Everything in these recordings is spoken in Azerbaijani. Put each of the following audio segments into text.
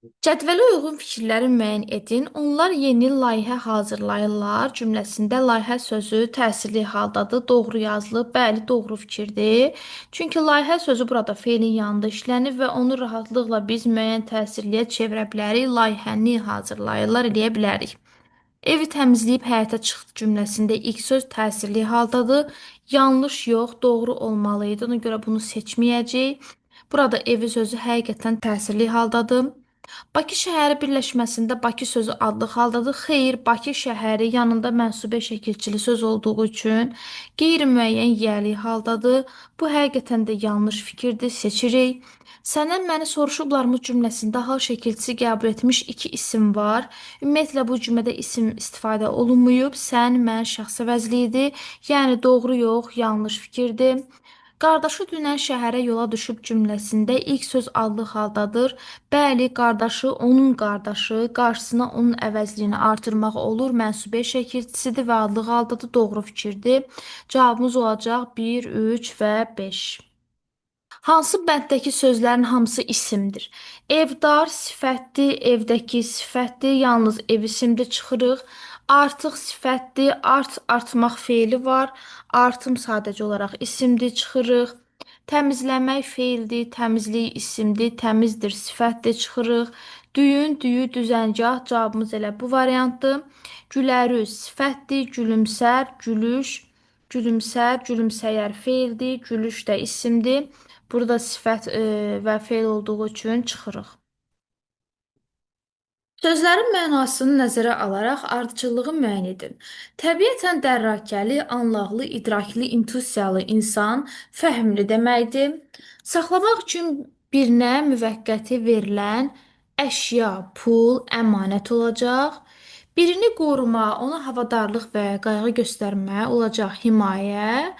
Cədvələ uyğun fikirləri müəyyən edin. Onlar yeni layihə hazırlayırlar. Cümləsində layihə sözü təsirli haldadır. Doğru yazılıb. Bəli, doğru fikirdir. Çünki layihə sözü burada feilin yanında işlənir və onu rahatlıqla biz müəyyən təsirliyə çevirə bilərik. Layihəni hazırlayırlar eləyə bilərik. Evi təmizləyib həyətə çıxdı cümləsində ilk söz təsirli haldadır. Yanlış yox, doğru olmalı idi. Ona görə bunu seçməyəcəyik. Burada evi sözü həqiqətən təsirli haldadır. Bakı şəhəri birləşməsində Bakı sözü adlı haldadır. Xeyr, Bakı şəhəri yanında mənsubə şəkilçili söz olduğu üçün qeyri-müəyyən yiyəli haldadır. Bu həqiqətən də yanlış fikirdir, seçirik. Səndən məni soruşublarmı cümləsində hal şəkilçisi qəbul etmiş iki isim var. Ümumiyyətlə bu cümlədə isim istifadə olunmayıb. Sən, mən şəxsi vəzliyidir. Yəni doğru yox, yanlış fikirdir. Qardaşı dünən şəhərə yola düşüb cümləsində ilk söz adlı haldadır. Bəli, qardaşı onun qardaşı, qarşısına onun əvəzliyini artırmaq olur. Mənsubə şəkilçisidir və adlı haldadır. Doğru fikirdir. Cavabımız olacaq 1, 3 və 5. Hansı bənddəki sözlərin hamısı isimdir? Evdar sifətdir, evdəki sifətdir, yalnız ev isimdir çıxırıq. Artıq sifətdir, artmaq feili var. Artım sadəcə olaraq isimdir çıxırıq. Təmizləmək feildir, təmizlik isimdir, təmizdir sifətdir çıxırıq. Düyün, düyü, düzəngah cavabımız elə bu variantdır. Gülərüz sifətdir, gülümsər, gülüş, gülümsər, gülümsəyər feildir, gülüş də isimdir. Burada sifət və feil olduğu üçün çıxırıq. Sözlərin mənasını nəzərə alaraq ardıcıllığı müəyyən edin. Təbiətən dərrakəli, anlaqlı, idraklı, intuisiyalı insan fəhmli deməkdir. Saxlamaq üçün birinə müvəqqəti verilən əşya, pul, əmanət olacaq. Birini qoruma, ona havadarlıq və qayğı göstərmə olacaq himayə.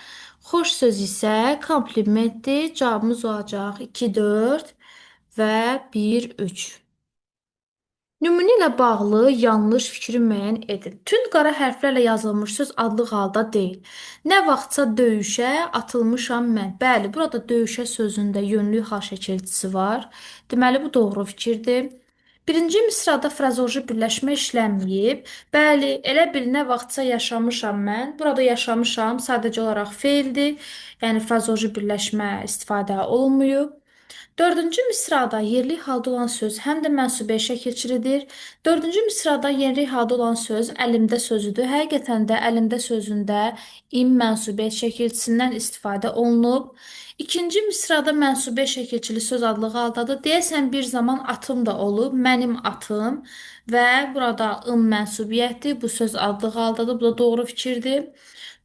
Xoş söz isə komplimentdir. Cavabımız olacaq 2, 4 və 1, 3. Nümunə ilə bağlı yanlış fikri müəyyən edin. Tünd qara hərflərlə yazılmış söz adlı halda deyil. Nə vaxtsa döyüşə atılmışam mən. Bəli, burada döyüşə sözündə yönlü hal şəkilçisi var. Deməli, bu doğru fikirdir. Birinci misrada frazeoloji birləşmə işlənməyib. Bəli, elə bil nə vaxtsa yaşamışam mən. Burada yaşamışam sadəcə olaraq feildir. Yəni frazeoloji birləşmə istifadə olunmayıb. Dördüncü misrada yerli halda olan söz həm də mənsubiyə şəkilçilidir. Dördüncü misrada yerli halda olan söz əlimdə sözüdür. Həqiqətən də əlimdə sözündə im mənsubiyyət şəkilçisindən istifadə olunub. İkinci misrada mənsubiyyət şəkilçili söz adlı haldadır. Deyəsən bir zaman atım da olub, mənim atım və burada ım mənsubiyyətdir. Bu söz adlı haldadır. Bu da doğru fikirdir.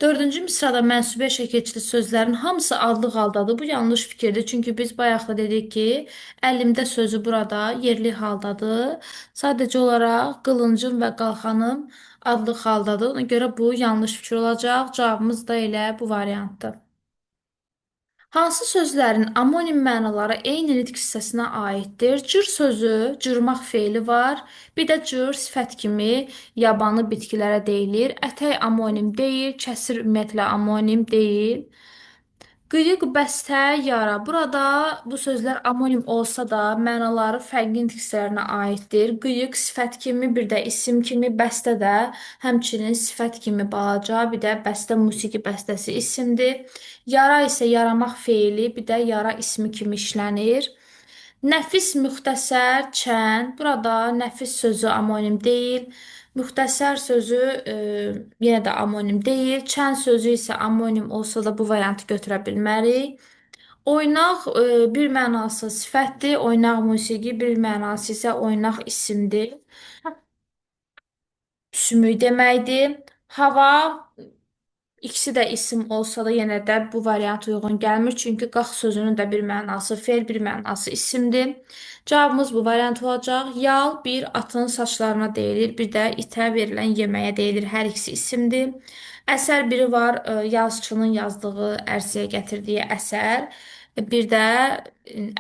Dördüncü misrada mənsubə şəkilçili sözlərin hamısı adlı haldadır. Bu yanlış fikirdir. Çünki biz bayaq da dedik ki, əlimdə sözü burada yerli haldadır. Sadəcə olaraq qılıncım və qalxanım adlı haldadır. Ona görə bu yanlış fikir olacaq. Cavabımız da elə bu variantdır. Hansı sözlərin amonim mənaları eyni nitq hissəsinə aiddir? Cır sözü, cırmaq feili var. Bir də cır sifət kimi yabanı bitkilərə deyilir. Ətək amonim deyil, kəsir ümumiyyətlə amonim deyil. Qıyıq, bəstə, yara. Burada bu sözlər amonim olsa da mənaları fərqli nitq hissələrinə aiddir. Qıyıq sifət kimi, bir də isim kimi, bəstə də həmçinin sifət kimi balaca, bir də bəstə musiqi bəstəsi isimdir. Yara isə yaramaq feili, bir də yara ismi kimi işlənir. Nəfis, müxtəsər, çən. Burada nəfis sözü amonim deyil. Müxtəsər sözü yenə də amonim deyil. Çən sözü isə amonim olsa da bu variantı götürə bilmərik. Oynaq bir mənası sifətdir. Oynaq musiqi bir mənası isə oynaq isimdir. Sümük deməkdir. Hava İkisi də isim olsa da yenə də bu variant uyğun gəlmir. Çünki qalx sözünün də bir mənası fel, bir mənası isimdir. Cavabımız bu variant olacaq. Yal bir atın saçlarına deyilir, bir də itə verilən yeməyə deyilir. Hər ikisi isimdir. Əsər biri var, yazıçının yazdığı, ərsəyə gətirdiyi əsər. Bir də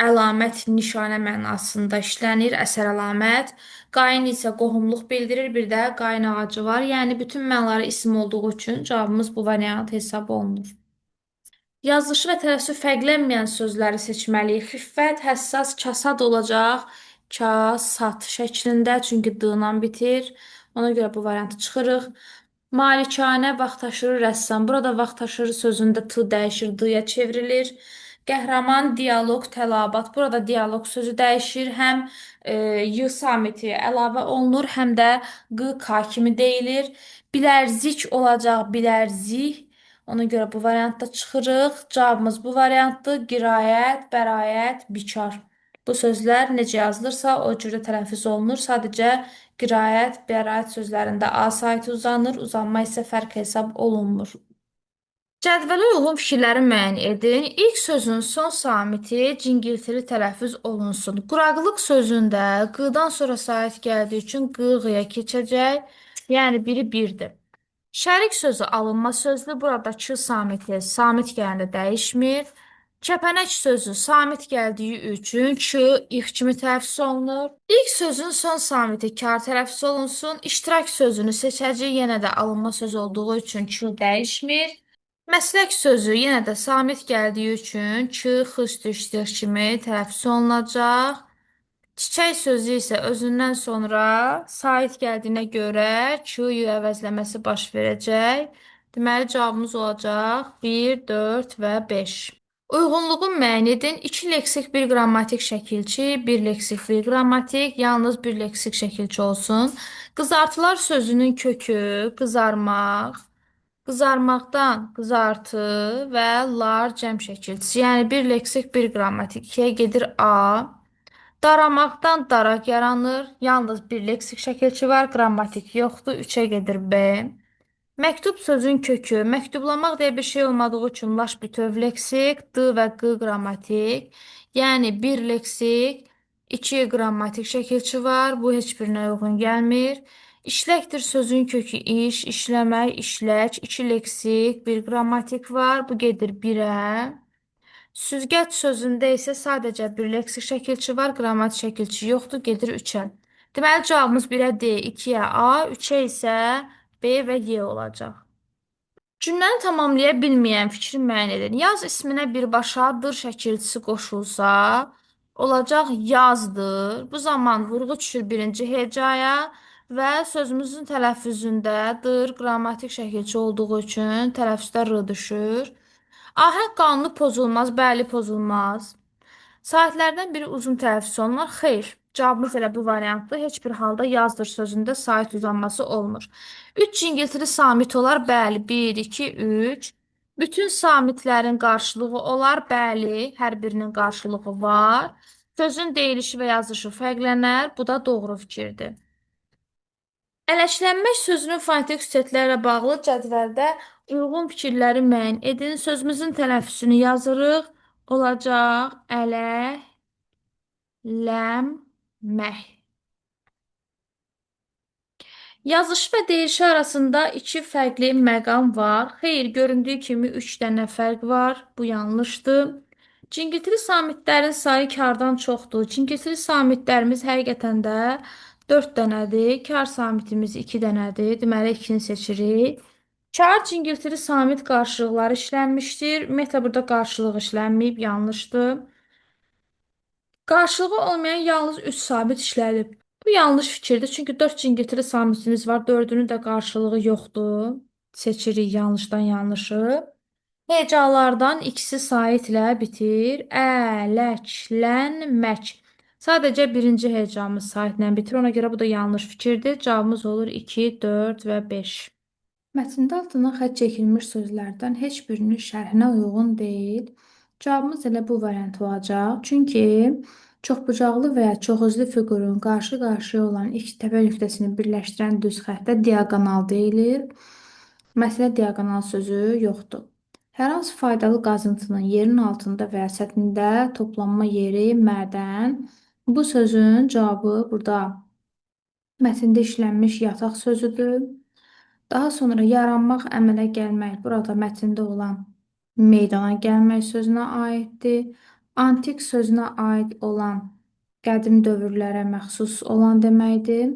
əlamət, nişanə mənasında işlənir, əsər əlamət. Qayın isə qohumluq bildirir, bir də qayın ağacı var. Yəni bütün mənaları isim olduğu üçün cavabımız bu variant hesab olunur. Yazılışı və tələffüzü fərqlənməyən sözləri seçməliyik. Xiffət, həssas, kasad olacaq. ka, sat şəklində, çünki d ilə bitir. Ona görə bu variantı çıxırıq. Malikanə, vaxtaşırı rəssam. Burada vaxtaşırı sözündə t dəyişir, d-ya çevrilir. Qəhrəman, dialoq, tələbat. Burada dialoq sözü dəyişir. Həm y samiti əlavə olunur, həm də q, k kimi deyilir. Bilərzik olacaq, bilərzik. Ona görə bu variantda çıxırıq. Cavabımız bu variantdır. Qiraət, bəraət, bikar. Bu sözlər necə yazılırsa, o cürə tələffüz olunur. Sadəcə qiraət, bəraət sözlərində A saiti uzanır, uzanma isə fərq hesab olunmur. Cədvələ uyğun fikirləri müəyyən edin. İlk sözün son samiti cingiltili tələffüz olunsun. Quraqlıq sözündə qıdan sonra sait gəldiyi üçün qığıya keçəcək. Yəni biri birdir. Şərik sözü alınma sözlü. Buradakı samiti samit gələndə dəyişmir. Kəpənək sözü samit gəldiyi üçün ç, ix kimi tələffüz olunur. İlk sözün son samiti kar tələffüz olunsun. İştirak sözünü seçəcək, yenə də alınma sözü olduğu üçün ç dəyişmir. Məslək sözü yenə də samit gəldiyi üçün ç, x, düşdük kimi tələffüz olunacaq. Çiçək sözü isə özündən sonra sait gəldiyinə görə Q əvəzləməsi baş verəcək. Deməli cavabımız olacaq 1, 4 və 5. Uyğunluğu müəyyən edin. 2 leksik, 1 qrammatik şəkilçi, 1 leksik, 1 qrammatik, yalnız 1 leksik şəkilçi olsun. Qızartılar sözünün kökü qızarmaq, qızarmaqdan qızartı və lar cəm şəkilçisi. Yəni 1 leksik, 1 qrammatik. 2-yə gedir A. Daramaqdan daraq yaranır. Yalnız bir leksik şəkilçi var, qrammatik yoxdur. 3-ə gedir B. Məktub sözün kökü. Məktublamaq deyə bir şey olmadığı üçün laş bütöv leksik, d və q qrammatik. Yəni bir leksik, 2 qrammatik şəkilçi var. Bu heç birinə uyğun gəlmir. İşləkdir sözün kökü iş, işləmək, işlək, 2 leksik, 1 qrammatik var. Bu gedir 1-ə. Süzgəc sözündə isə sadəcə bir leksik şəkilçi var, qrammatik şəkilçi yoxdur, gedir 3-ə. Deməli, cavabımız 1-ə D, 2-yə A, 3-ə isə B və Y olacaq. Cümləni tamamlaya bilməyən fikri müəyyən edin. Yaz isminə birbaşa dır şəkilçisi qoşulsa, olacaq yazdır. Bu zaman vurğu düşür birinci hecaya və sözümüzün tələffüzündə dır qrammatik şəkilçi olduğu üçün tələffüzdə r düşür. Ahəng qanunu pozulmaz, bəli pozulmaz. Saitlərdən biri uzun tələffüz olunur. Xeyr. Cavabımız elə bu variantdır. Heç bir halda yazdır sözündə sait uzanması olmur. 3 cingiltili samit olar. Bəli. 1, 2, 3. Bütün samitlərin qarşılığı olar. Bəli. Hər birinin qarşılığı var. Sözün deyilişi və yazılışı fərqlənər. Bu da doğru fikirdir. Ələşlənmək sözünün fonetik xüsusiyyətlərlə bağlı cədvəldə uyğun fikirləri müəyyən edin. Sözümüzün tələffüzünü yazırıq. Olacaq ələlənmək. Yazışı və deyilişi arasında 2 fərqli məqam var. Xeyr, göründüyü kimi 3 dənə fərq var. Bu yanlışdır. Cingiltili samitlərin sayı kardan çoxdur. Cingiltili samitlərimiz həqiqətən də 4 dənədir. Kar samitimiz 2 dənədir. Deməli 2-ni seçirik. Kar cingiltili samit qarşılıqları işlənmişdir. Ümumiyyətlə burada qarşılıq işlənməyib, yanlışdır. Qarşılığı olmayan yalnız 3 sabit işlənib. Bu yanlış fikirdir, çünki 4 cingiltili samitimiz var, 4-ünün də qarşılığı yoxdur. Seçirik yanlışdan yanlışı. Hecalardan ikisi saitlə bitir. Ələklənmək. Sadəcə birinci hecamız saitlə bitir. Ona görə bu da yanlış fikirdir. Cavabımız olur 2, 4 və 5. Mətndə altına xətt çəkilmiş sözlərdən heç birinin şərhinə uyğun deyil. Cavabımız elə bu variant olacaq. Çünki çoxbucaqlı və ya çoxüzlü fiqurun qarşı-qarşıya olan ilk təpə nöqtəsini birləşdirən düz xəttə diaqonal deyilir. Məsələ diaqonal sözü yoxdur. Hər hansı faydalı qazıntının yerin altında və ya səthində toplanma yeri mədən. Bu sözün cavabı burada mətndə işlənmiş yataq sözüdür. Daha sonra yaranmaq, əmələ gəlmək burada mətndə olan meydana gəlmək sözünə aiddir. Antik sözünə aid olan qədim dövrlərə məxsus olan deməkdir.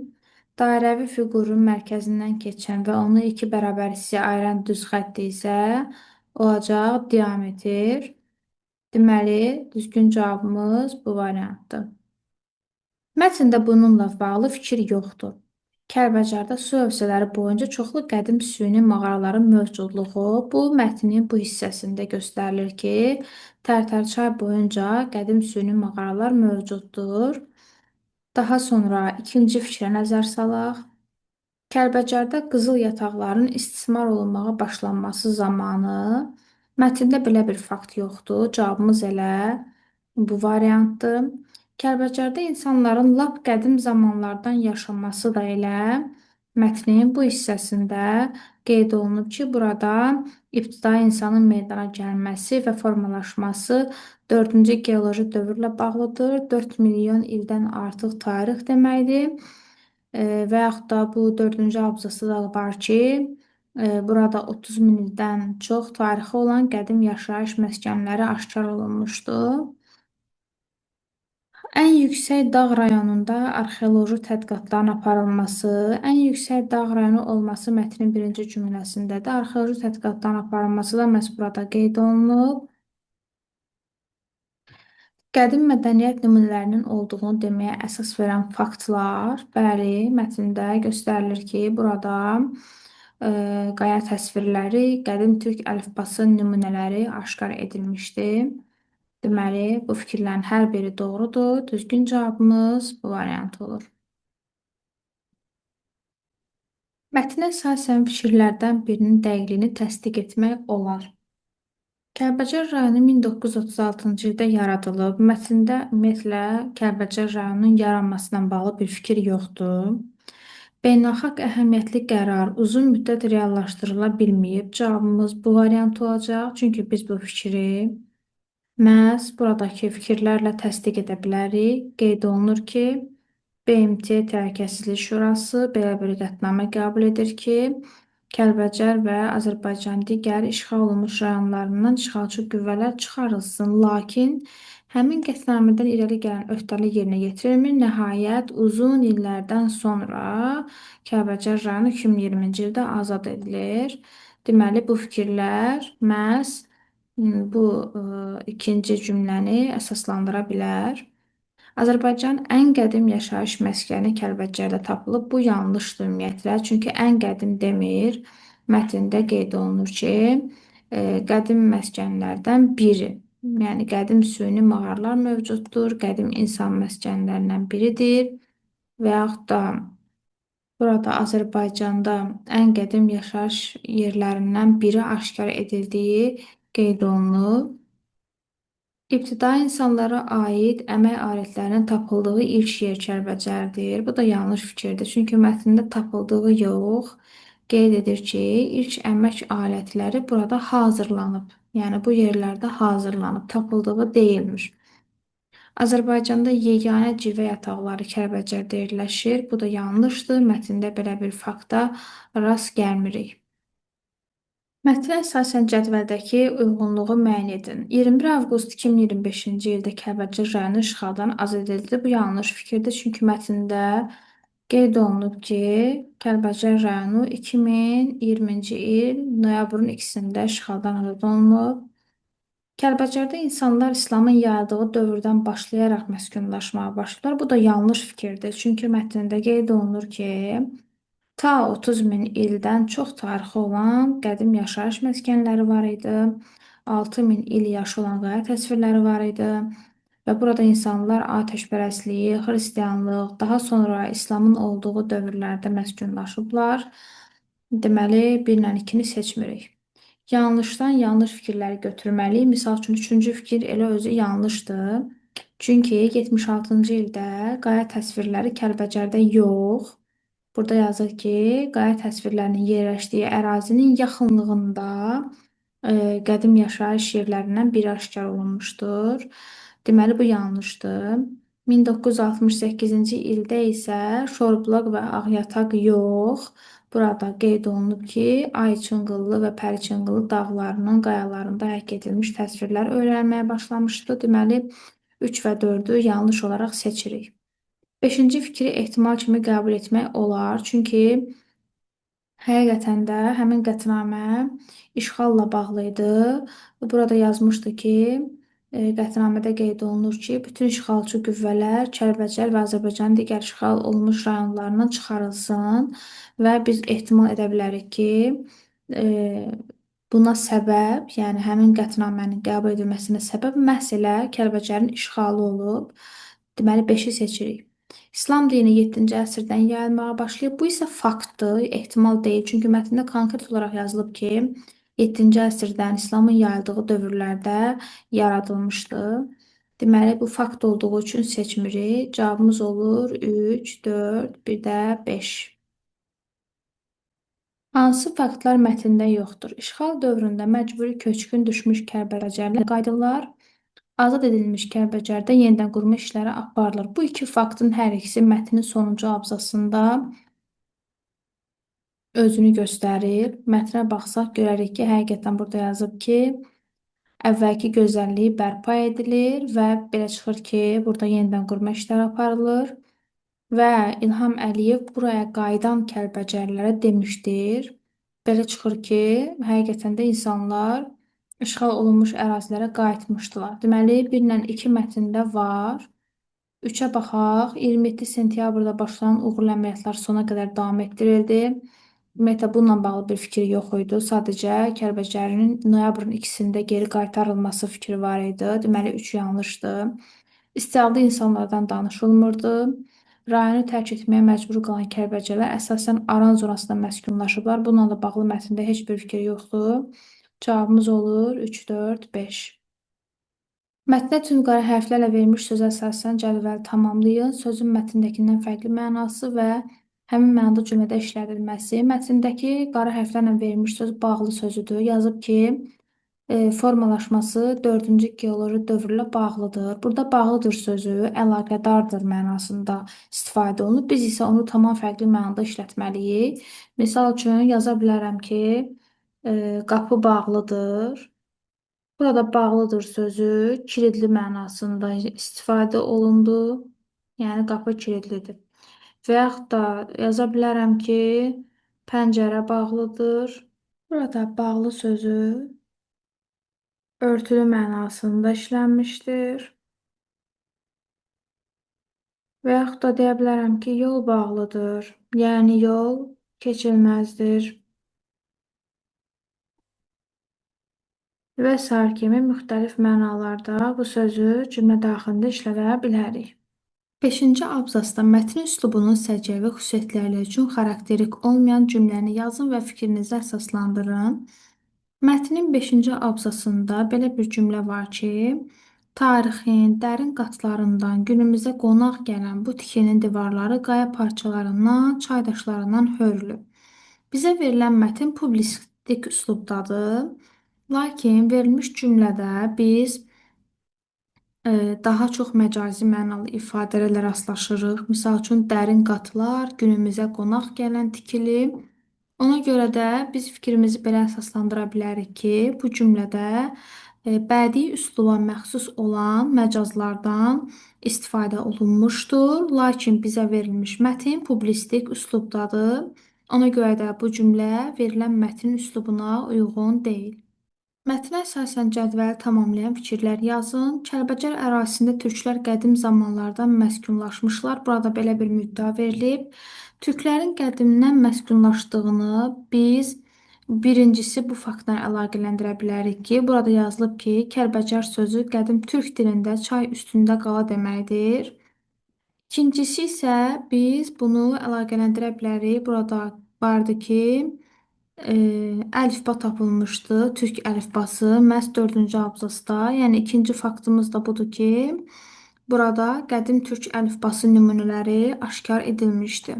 Dairəvi fiqurun mərkəzindən keçən və onu 2 bərabər hissəyə ayıran düz xətt isə olacaq diametr. Deməli, düzgün cavabımız bu variantdır. Mətndə bununla bağlı fikir yoxdur. Kəlbəcərdə su hövzələri boyunca çoxlu qədim süni mağaraların mövcudluğu bu mətnin bu hissəsində göstərilir ki, Tərtər çay boyunca qədim süni mağaralar mövcuddur. Daha sonra ikinci fikrə nəzər salaq. Kəlbəcərdə qızıl yataqların istismar olunmağa başlanması zamanı mətndə belə bir fakt yoxdur. Cavabımız elə bu variantdır. Kəlbəcərdə insanların lap qədim zamanlardan yaşaması da elə mətnin bu hissəsində qeyd olunub ki, burada ibtidai insanın meydana gəlməsi və formalaşması 4-cü geoloji dövrlə bağlıdır. 4 milyon ildən artıq tarix deməkdir. Və yaxud da bu dördüncü abzasda da var ki, burada 30 min ildən çox tarixi olan qədim yaşayış məskənləri aşkar olunmuşdur. Ən yüksək dağ rayonunda arxeoloji tədqiqatların aparılması, ən yüksək dağ rayonu olması mətnin birinci cümləsindədir. Arxeoloji tədqiqatların aparılması da məhz burada qeyd olunub. Qədim mədəniyyət nümunələrinin olduğunu deməyə əsas verən faktlar, bəli, mətndə göstərilir ki, burada qaya təsvirləri, qədim türk əlifbası nümunələri aşkar edilmişdir. Deməli, bu fikirlərin hər biri doğrudur. Düzgün cavabımız bu variant olur. Mətnə əsasən fikirlərdən birinin dəqiqliyini təsdiq etmək olar. Kəlbəcər rayonu 1936-cı ildə yaradılıb. Mətndə ümumiyyətlə Kəlbəcər rayonunun yaranmasına bağlı bir fikir yoxdur. Beynəlxalq əhəmiyyətli qərar uzun müddət reallaşdırıla bilməyib. Cavabımız bu variant olacaq. Çünki biz bu fikri məhz buradakı fikirlərlə təsdiq edə bilərik. Qeyd olunur ki, BMT Təhlükəsizlik Şurası belə bir qətnamə qəbul edir ki, Kəlbəcər və Azərbaycanın digər işğal olunmuş rayonlarından işğalçı qüvvələr çıxarılsın. Lakin həmin qətnamədən irəli gələn öhdəlik yerinə yetirilmir. Nəhayət, uzun illərdən sonra Kəlbəcər rayonu 2020-ci ildə azad edilir. Deməli, bu fikirlər məhz bu ikinci cümləni əsaslandıra bilər. Azərbaycanın ən qədim yaşayış məskəni Kəlbəcərdə tapılıb. Bu yanlışdır ümumiyyətlə, çünki ən qədim demir. Mətndə qeyd olunur ki, qədim məskənlərdən biri, yəni qədim süni mağaralar mövcuddur, qədim insan məskənlərindən biridir və yaxud da burada Azərbaycanda ən qədim yaşayış yerlərindən biri aşkar edildiyi qeyd olunub. İbtidai insanlara aid əmək alətlərinin tapıldığı ilk yer Kəlbəcərdir. Bu da yanlış fikirdir. Çünki mətndə tapıldığı yox, qeyd edir ki, ilk əmək alətləri burada hazırlanıb. Yəni bu yerlərdə hazırlanıb, tapıldığı deyilmiş. Azərbaycanda yeganə civə yataqları Kəlbəcərdə yerləşir. Bu da yanlışdır. Mətndə belə bir fakta rast gəlmirik. Mətnə əsasən cədvəldəki uyğunluğu müəyyən edin. 21 avqust 2025-ci ildə Kəlbəcər rayonu işğaldan azad edildi. Bu yanlış fikirdir, çünki mətndə qeyd olunub ki, Kəlbəcər rayonu 2020-ci il noyabrın 2-də işğaldan azad olunub. Kəlbəcərdə insanlar İslamın yayıldığı dövrdən başlayaraq məskunlaşmağa başladılar. Bu da yanlış fikirdir, çünki mətndə qeyd olunur ki, ta 30 min ildən çox tarixi olan qədim yaşayış məskənləri var idi. 6 min il yaşı olan qaya təsvirləri var idi. Və burada insanlar atəşpərəstliyi, xristianlıq, daha sonra İslamın olduğu dövrlərdə məskunlaşıblar. Deməli, 1 ilə 2-ni seçmirik. Yanlışdan yanlış fikirləri götürməliyik. Misal üçün, üçüncü fikir elə özü yanlışdır. Çünki 76-cı ildə qaya təsvirləri Kəlbəcərdə yox. Burada yazır ki, qaya təsvirlərinin yerləşdiyi ərazinin yaxınlığında qədim yaşayış yerlərindən biri aşkar olunmuşdur. Deməli, bu yanlışdır. 1968-ci ildə isə Şorbuq və Ağyataq yox. Burada qeyd olunub ki, Ayçınqıllı və Pəriçınqıllı dağlarının qayalarında həkk edilmiş təsvirlər öyrənməyə başlamışdı. Deməli, 3 və 4-ü yanlış olaraq seçirik. Beşinci fikri ehtimal kimi qəbul etmək olar, çünki həqiqətən də həmin qətnamə işğalla bağlı idi. Burada yazmışdı ki, Qətnamədə qeyd olunur ki, bütün işğalçı qüvvələr Kəlbəcər və Azərbaycanın digər işğal olunmuş rayonlarından çıxarılsın və biz ehtimal edə bilərik ki, e, buna səbəb, yəni həmin qətnamənin qəbul edilməsinə səbəb məhz elə Kəlbəcərin işğalı olub. Deməli 5-i seçirik. İslam dini 7-ci əsrdən yayılmağa başlayıb. Bu isə faktdır, ehtimal deyil. Çünki mətndə konkret olaraq yazılıb ki, 7-ci əsrdən İslamın yayıldığı dövrlərdə yaradılmışdı. Deməli, bu fakt olduğu üçün seçmirik. Cavabımız olur 3, 4, bir də 5. Hansı faktlar mətndə yoxdur? İşğal dövründə məcburi köçkün düşmüş Kəlbəcərli qaydalar, azad edilmiş Kəlbəcərdə yenidən qurma işləri aparılır. Bu iki faktın hər ikisi mətnin sonuncu abzasında özünü göstərir. Mətnə baxsaq görərik ki, həqiqətən burada yazıb ki, əvvəlki gözəlliyi bərpa edilir və belə çıxır ki, burada yenidən qurma işləri aparılır və İlham Əliyev buraya qayıdan Kəlbəcərlilərə demişdir. Belə çıxır ki, həqiqətən də insanlar işğal olunmuş ərazilərə qayıtmışdılar. Deməli, 1 ilə 2 mətndə var. 3-ə baxaq. 27 sentyabrda başlayan uğurlu əməliyyatlar sona qədər davam etdirildi. Ümumiyyətlə, bununla bağlı bir fikir yox idi. Sadəcə Kəlbəcərin noyabrın 2-sində geri qaytarılması fikri var idi. Deməli, 3 yanlışdır. İstiaqlı insanlardan danışılmırdı. Rayonu tərk etməyə məcbur qalan Kəlbəcərlər əsasən Aran zonasında məskunlaşıblar. Bununla da bağlı mətndə heç bir fikir yoxdur. Cavabımız olur 3, 4, 5. Mətndə tüm qara hərflərlə verilmiş sözə əsasən cədvəli tamamlayın. Sözün mətndəkindən fərqli mənası və həmin mənada cümlədə işlədilməsi. Mətndəki qara hərflərlə verilmiş söz bağlı sözüdür. Yazıb ki, formalaşması 4-cü geoloji dövrlə bağlıdır. Burada bağlıdır sözü əlaqədardır mənasında istifadə olunur. Biz isə onu tamam fərqli mənada işlətməliyik. Misal üçün yaza bilərəm ki, qapı bağlıdır. Burada bağlıdır sözü kilidli mənasında istifadə olundu. Yəni qapı kilidlidir. Və yaxud da yaza bilərəm ki, pəncərə bağlıdır. Burada bağlı sözü örtülü mənasında işlənmişdir. Və yaxud da deyə bilərəm ki, yol bağlıdır. Yəni yol keçilməzdir. Və sair kimi müxtəlif mənalarda bu sözü cümlə daxilində işlədə bilərik. 5-ci abzasda mətn üslubunun səciyyəvi xüsusiyyətləri üçün xarakterik olmayan cümləni yazın və fikrinizi əsaslandırın. Mətnin 5-ci abzasında belə bir cümlə var ki, tarixin dərin qatlarından günümüzə qonaq gələn bu tikinin divarları qaya parçalarından, çay daşlarından hörülüb. Bizə verilən mətn publisistik üslubdadır. Lakin verilmiş cümlədə biz daha çox məcazi mənalı ifadələrlə rastlaşırıq. Misal üçün, dərin qatlar, günümüzə qonaq gələn tikili. Ona görə də biz fikrimizi belə əsaslandıra bilərik ki, bu cümlədə bədii üsluba məxsus olan məcazlardan istifadə olunmuşdur. Lakin bizə verilmiş mətn publistik üslubdadır. Ona görə də bu cümlə verilən mətnin üslubuna uyğun deyil. Mətnə əsasən cədvəli tamamlayan fikirlər yazın. Kəlbəcər ərazisində türklər qədim zamanlardan məskunlaşmışlar. Burada belə bir müddəa verilib. Türklərin qədimdən məskunlaşdığını biz birincisi bu faktla əlaqələndirə bilərik ki, burada yazılıb ki, Kəlbəcər sözü qədim türk dilində çay üstündə qala deməkdir. İkincisi isə biz bunu əlaqələndirə bilərik. Burada vardı ki, əlifba tapılmışdı, türk əlifbası məhz 4-cü abzasda. Yəni ikinci faktımız da budur ki, burada qədim türk əlifbası nümunələri aşkar edilmişdi.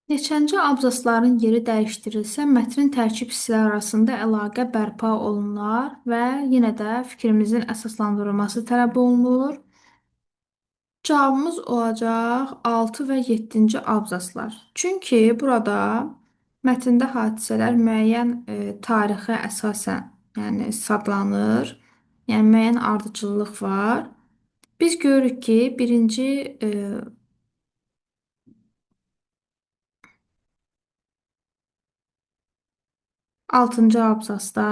Neçənci abzasların yeri dəyişdirilsə, mətnin tərkib hissələri arasında əlaqə bərpa olunar və yenə də fikrimizin əsaslandırılması tələb olunur. Cavabımız olacaq 6 və 7-ci abzaslar. Çünki burada mətndə hadisələr müəyyən tarixə əsasən, yəni sadlanır. Yəni müəyyən ardıcıllıq var. Biz görürük ki, birinci 6-cı abzasda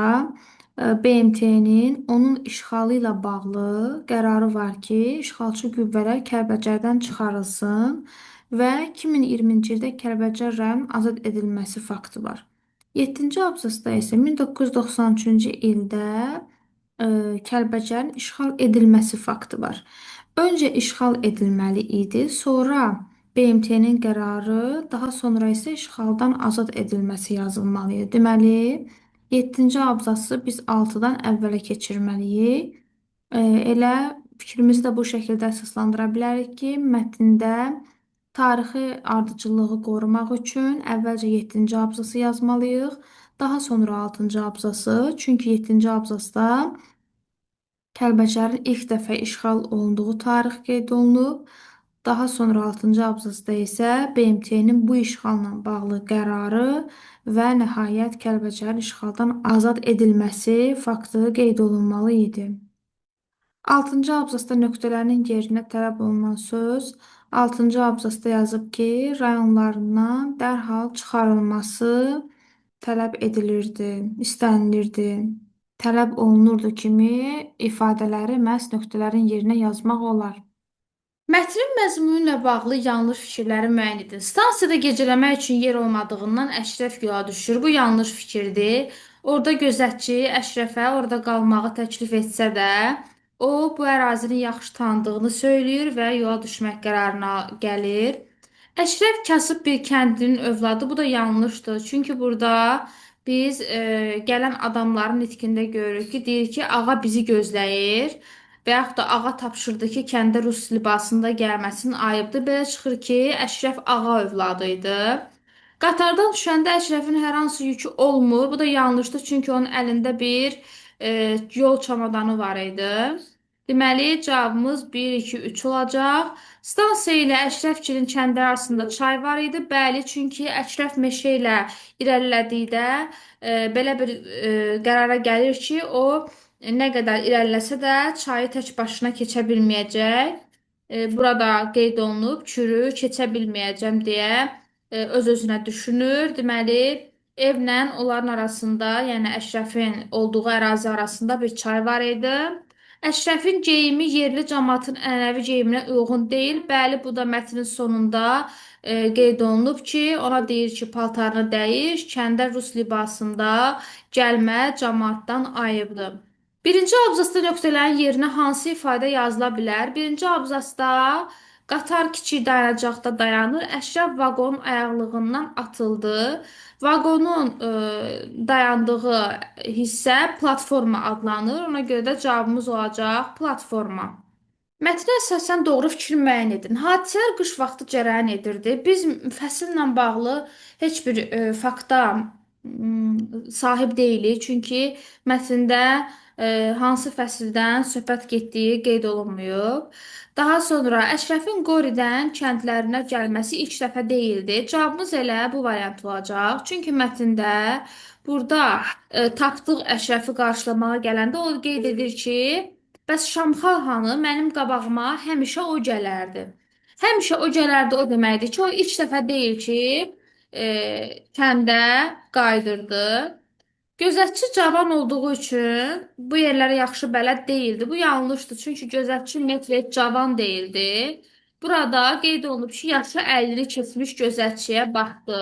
BMT-nin onun işğalı ilə bağlı qərarı var ki, işğalçı qüvvələr Kəlbəcərdən çıxarılsın və 2020-ci ildə Kəlbəcər rayonunun azad edilməsi faktı var. 7-ci abzasda isə 1993-cü ildə e, Kəlbəcərin işğal edilməsi faktı var. Öncə işğal edilməli idi, sonra BMT-nin qərarı, daha sonra isə işğaldan azad edilməsi yazılmalı idi. Deməli, 7-ci abzası biz 6-dan əvvələ keçirməliyik. Elə fikrimizi də bu şəkildə əsaslandıra bilərik ki, mətndə tarixi ardıcıllığı qorumaq üçün əvvəlcə 7-ci abzası yazmalıyıq, daha sonra 6-cı abzası. Çünki 7-ci abzasda Kəlbəcərin ilk dəfə işğal olunduğu tarix qeyd olunub. Daha sonra 6-cı abzasda isə BMT-nin bu işğalla bağlı qərarı və nəhayət Kəlbəcərin işğaldan azad edilməsi faktı qeyd olunmalı idi. 6-cı abzasda nöqtələrin yerinə tələb olunan söz 6-cı abzasda yazıb ki, rayonlarından dərhal çıxarılması tələb edilirdi, istənilirdi. Tələb olunurdu kimi ifadələri məhz nöqtələrin yerinə yazmaq olar. Mətnin məzmunu ilə bağlı yanlış fikirləri müəyyən edin. Stansiyada gecələmək üçün yer olmadığından Əşrəf yola düşür. Bu yanlış fikirdir. Orada gözətçi Əşrəfə orada qalmağı təklif etsə də, o bu ərazini yaxşı tanıdığını söyləyir və yola düşmək qərarına gəlir. Əşrəf kasıb bir kəndlinin övladı. Bu da yanlışdır. Çünki burada biz gələn adamların nitqində görürük ki, deyir ki, ağa bizi gözləyir. Və yaxud da ağa tapşırdı ki, kəndə rus libasında gəlməsin, ayıbdır. Belə çıxır ki, Əşrəf ağa övladı idi. Qatardan düşəndə Əşrəfin hər hansı yükü olmur. Bu da yanlışdır, çünki onun əlində bir yol çamadanı var idi. Deməli, cavabımız 1, 2, 3 olacaq. Stansiya ilə Əşrəfgilin kəndi arasında çay var idi. Bəli, çünki Əşrəf meşə ilə irəlilədikdə belə bir qərara gəlir ki, o nə qədər irəliləsə də çayı tək başına keçə bilməyəcək. Burada qeyd olunub, kürü keçə bilməyəcəm deyə öz-özünə düşünür. Deməli, evlə onların arasında, yəni Əşrəfin olduğu ərazi arasında bir çay var idi. Əşrəfin geyimi yerli cəmaatın ənənəvi geyiminə uyğun deyil. Bəli, bu da mətnin sonunda qeyd olunub ki, ona deyir ki, paltarını dəyiş, kəndə rus libasında gəlmə cəmaatdan ayıbdır. Birinci abzasda nöqtələrin yerinə hansı ifadə yazıla bilər? Birinci abzasda qatar kiçik dayanacaqda dayanır. Əşrəf vaqonun ayaqlığından atıldı. Vaqonun dayandığı hissə platforma adlanır. Ona görə də cavabımız olacaq platforma. Mətnə əsasən doğru fikri müəyyən edin. Hadisələr qış vaxtı cərəyan edirdi. Biz fəsillə bağlı heç bir fakta sahib deyilik. Çünki mətndə hansı fəsildən söhbət getdiyi qeyd olunmuyub. Daha sonra Əşrəfin Qoridən kəndlərinə gəlməsi ilk dəfə deyildi. Cavabımız elə bu variant olacaq. Çünki mətndə burada tapdıq Əşrəfi qarşılamağa gələndə o qeyd edir ki, bəs Şamxal xanı mənim qabağıma həmişə o gələrdi. Həmişə o gələrdi o deməkdir ki, o ilk dəfə deyil ki, kəndə qaydırdı. Gözətçi cavan olduğu üçün bu yerlərə yaxşı bələd deyildi. Bu yanlışdır, çünki gözətçi ümumiyyətlə heç cavan deyildi. Burada qeyd olunub ki, yaşı 50-ni keçmiş gözətçiyə baxdı.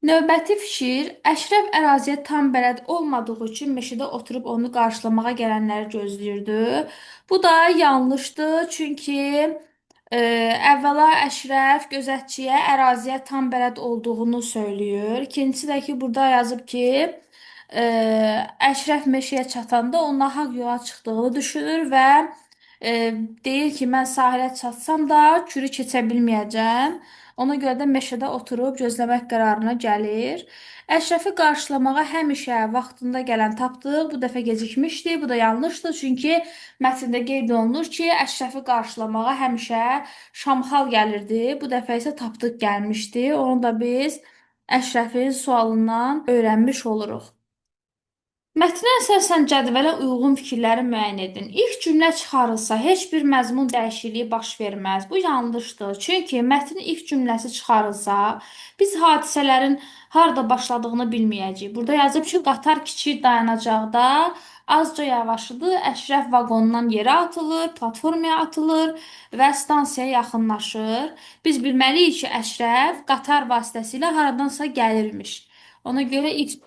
Növbəti fikir, Əşrəf əraziyə tam bələd olmadığı üçün meşədə oturub onu qarşılamağa gələnləri gözləyirdi. Bu da yanlışdır, çünki əvvəla Əşrəf gözətçiyə əraziyə tam bələd olduğunu söyləyir. İkincisi də ki, burada yazıb ki, Əşrəf meşəyə çatanda o nahaq yola çıxdığını düşünür və deyir ki, mən sahilə çatsam da kürü keçə bilməyəcəm. Ona görə də meşədə oturub gözləmək qərarına gəlir. Əşrəfi qarşılamağa həmişə vaxtında gələn Tapdıq bu dəfə gecikmişdi. Bu da yanlışdır, çünki mətndə qeyd olunur ki, Əşrəfi qarşılamağa həmişə Şamxal gəlirdi. Bu dəfə isə Tapdıq gəlmişdi. Onu da biz Əşrəfin sualından öyrənmiş oluruq. Mətnə əsasən cədvələ uyğun fikirləri müəyyən edin. İlk cümlə çıxarılsa, heç bir məzmun dəyişikliyi baş verməz. Bu yanlışdır. Çünki mətnin ilk cümləsi çıxarılsa, biz hadisələrin harda başladığını bilməyəcəyik. Burada yazıb ki, qatar kiçik dayanacaqda azca yavaşıdı, Əşrəf vaqonundan yerə atılır, platformaya atılır və stansiyaya yaxınlaşır. Biz bilməliyik ki, Əşrəf qatar vasitəsilə haradansa gəlirmiş. Ona görə ilk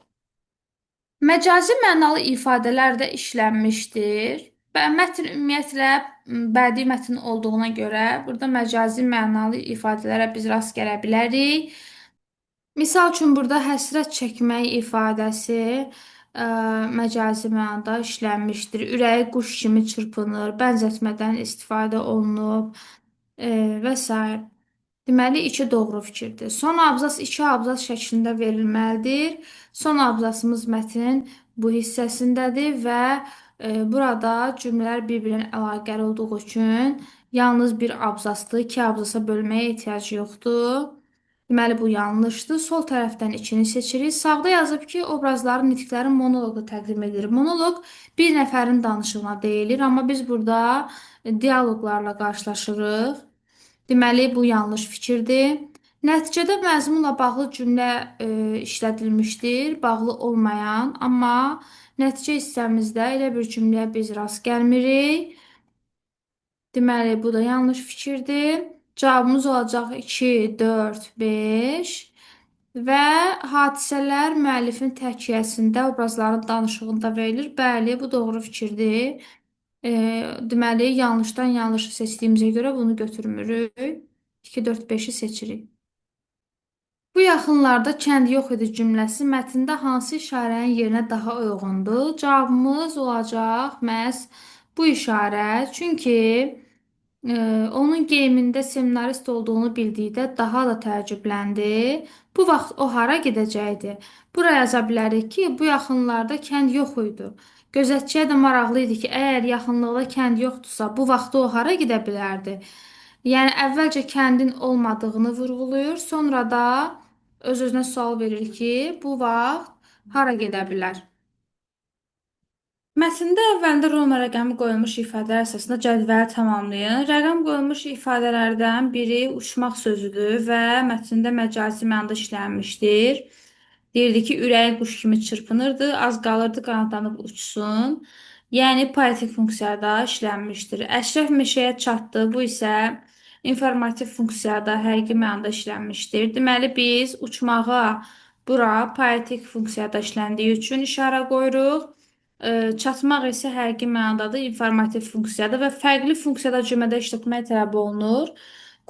Məcazi mənalı ifadələr də işlənmişdir. Mətn ümumiyyətlə bədii mətn olduğuna görə burada məcazi mənalı ifadələrə biz rast gələ bilərik. Misal üçün burada həsrət çəkmək ifadəsi məcazi mənada işlənmişdir. Ürəyi quş kimi çırpınır, bənzətmədən istifadə olunub və s. Deməli, iki doğru fikirdir. Son abzas iki abzas şəklində verilməlidir. Son abzasımız mətnin bu hissəsindədir və burada cümlələr bir-birinə əlaqəli olduğu üçün yalnız bir abzasdır, iki abzasa bölməyə ehtiyac yoxdur. Deməli, bu yanlışdır. Sol tərəfdən içini seçirik. Sağda yazıb ki, obrazların nitqləri monoloqu təqdim edilir. Monoloq bir nəfərin danışığına deyilir, amma biz burada dialoqlarla qarşılaşırıq. Deməli, bu yanlış fikirdir. Nəticədə məzmunla bağlı cümlə işlədilmişdir, bağlı olmayan, amma nəticə hissəmizdə elə bir cümləyə biz rast gəlmirik. Deməli, bu da yanlış fikirdir. Cavabımız olacaq 2, 4, 5 və hadisələr müəllifin təkiyyəsində obrazların danışığında verilir. Bəli, bu doğru fikirdir. E, deməli, yanlışdan yanlışı seçdiyimizə görə bunu götürmürük. 2, 4, 5-i seçirik. Bu yaxınlarda kənd yox idi cümləsi mətndə hansı işarənin yerinə daha uyğundur? Cavabımız olacaq məhz bu işarə. Çünki onun geyimində seminarist olduğunu bildikdə daha da təəccübləndi. Bu vaxt o hara gedəcəkdi? Buraya yaza bilərik ki, bu yaxınlarda kənd yox idi. Gözətçiyə də maraqlı idi ki, əgər yaxınlıqda kənd yoxdursa, bu vaxtda o hara gedə bilərdi? Yəni əvvəlcə kəndin olmadığını vurğulayır, sonra da öz-özünə sual verir ki, bu vaxt hara gedə bilər? Mətndə əvvəlində Roma rəqəmi qoyulmuş ifadələr əsasında cədvəli tamamlayın. Rəqəm qoyulmuş ifadələrdən biri uçmaq sözüdür və mətndə məcazi mənada işlənmişdir. Deyirdi ki, ürəyi quş kimi çırpınırdı, az qalırdı qanadlanıb uçsun. Yəni poetik funksiyada işlənmişdir. Əşrəf meşəyə çatdı. Bu isə informativ funksiyada həqiqi mənada işlənmişdir. Deməli biz uçmağa bura poetik funksiyada işləndiyi üçün işarə qoyuruq. Çatmaq isə həqiqi mənadadır, informativ funksiyadır və fərqli funksiyada cümlədə işlətmək tələb olunur.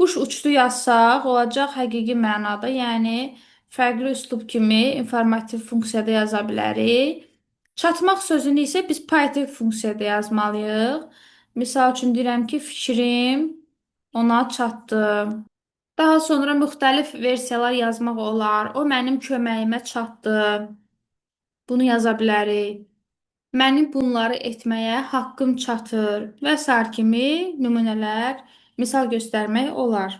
Quş uçdu yazsaq, olacaq həqiqi mənada, yəni fərqli üslub kimi informativ funksiyada yaza bilərik. Çatmaq sözünü isə biz poetik funksiyada yazmalıyıq. Misal üçün deyirəm ki, fikrim ona çatdı. Daha sonra müxtəlif versiyalar yazmaq olar. O mənim köməyimə çatdı. Bunu yaza bilərik. Mənim bunları etməyə haqqım çatır və sair kimi nümunələr, misal göstərmək olar.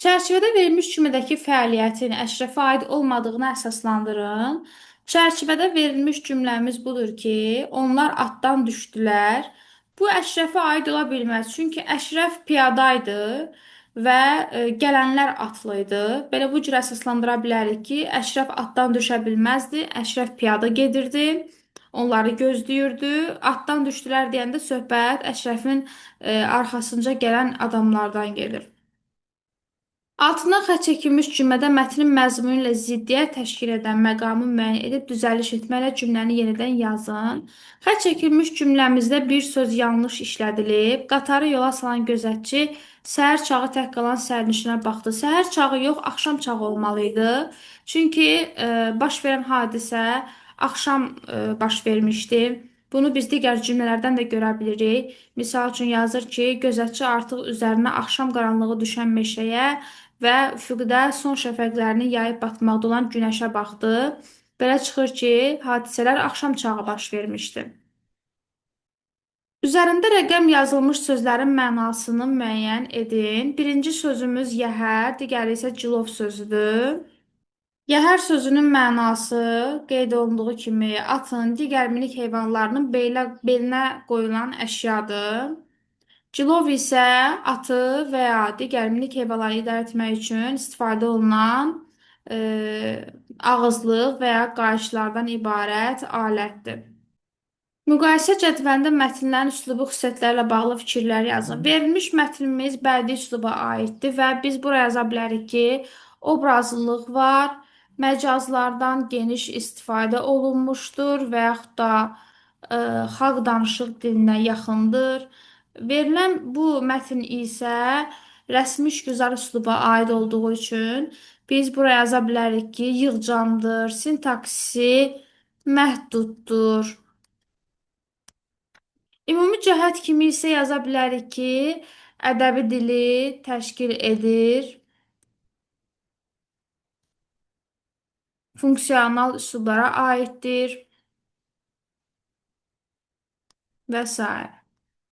Çərçivədə verilmiş cümlədəki fəaliyyətin Əşrəfə aid olmadığını əsaslandırın. Çərçivədə verilmiş cümləmiz budur ki, onlar atdan düşdülər. Bu Əşrəfə aid ola bilməz, çünki Əşrəf piyada idi və gələnlər atlı idi. Belə bu cür əsaslandıra bilərik ki, Əşrəf atdan düşə bilməzdi, Əşrəf piyada gedirdi. Onları gözləyirdi. Atdan düşdülər deyəndə söhbət Əşrəfin arxasınca gələn adamlardan gedir. Altından xətt çəkilmiş cümlədə mətnin məzmunu ilə ziddiyyət təşkil edən məqamı müəyyən edib düzəliş etməklə cümləni yenidən yazın. Xətt çəkilmiş cümləmizdə bir söz yanlış işlədilib. Qatarı yola salan gözətçi səhər çağı tək qalan sərnişinə baxdı. Səhər çağı yox, axşam çağı olmalı idi. Çünki baş verən hadisə axşam baş vermişdi. Bunu biz digər cümlələrdən də görə bilirik. Misal üçün yazır ki, gözətçi artıq üzərinə axşam qaranlığı düşən meşəyə və üfüqdə son şəfəqlərini yayıb batmaqda olan günəşə baxdı. Belə çıxır ki, hadisələr axşam çağı baş vermişdi. Üzərində rəqəm yazılmış sözlərin mənasını müəyyən edin. Birinci sözümüz yəhər, digəri isə cilov sözüdür. Yəhər sözünün mənası qeyd olunduğu kimi atın, digər minik heyvanlarının belinə qoyulan əşyadır. Cilov isə atı və ya digər minik heyvanları idarə etmək üçün istifadə olunan e, ağızlıq və ya qayışlardan ibarət alətdir. Müqayisə cədvəlində mətnlərin üslubu xüsusiyyətləri ilə bağlı fikirlər yazın. Verilmiş mətnimiz bədii üsluba aiddir və biz buraya yaza bilərik ki, obrazlılıq var, məcazlardan geniş istifadə olunmuşdur və yaxud da xalq danışıq dilinə yaxındır. Verilən bu mətn isə rəsmi işgüzar üsluba aid olduğu üçün biz buraya yaza bilərik ki, yığcamdır, sintaksisi məhduddur. Ümumi cəhət kimi isə yaza bilərik ki, ədəbi dili təşkil edir, funksional üsullara aiddir və s.